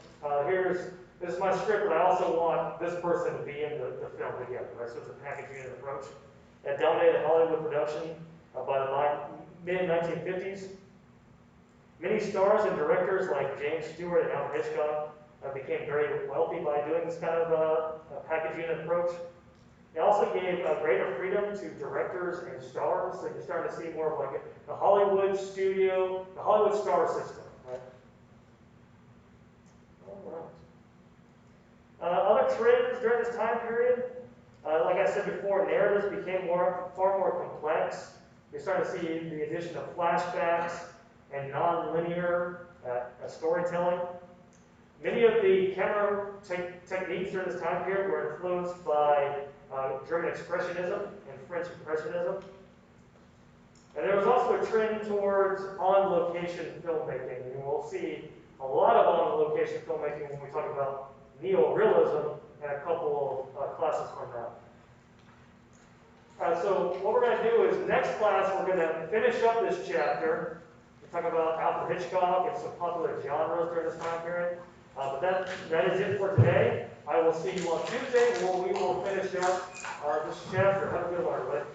this is my script, but I also want this person to be in the film together, right? So it's a package unit approach. That dominated Hollywood production by the mid-1950s. Many stars and directors like James Stewart and Alfred Hitchcock became very wealthy by doing this kind of a package unit approach. It also gave greater freedom to directors and stars, so you're starting to see more of like the Hollywood studio, the Hollywood star system, right? All right. Other trends during this time period, like I said before, narratives became far more complex. We started to see the addition of flashbacks and non-linear storytelling. Many of the camera techniques during this time period were influenced by German Expressionism and French Impressionism. And there was also a trend towards on-location filmmaking. And we'll see a lot of on-location filmmaking when we talk about neo-realism in a couple of classes from now. So what we're going to do is next class we're going to finish up this chapter. We'll talk about Alfred Hitchcock and some popular genres during this time period. But that is it for today. I will see you on Tuesday where we will finish up this chapter. Have a good one, everybody.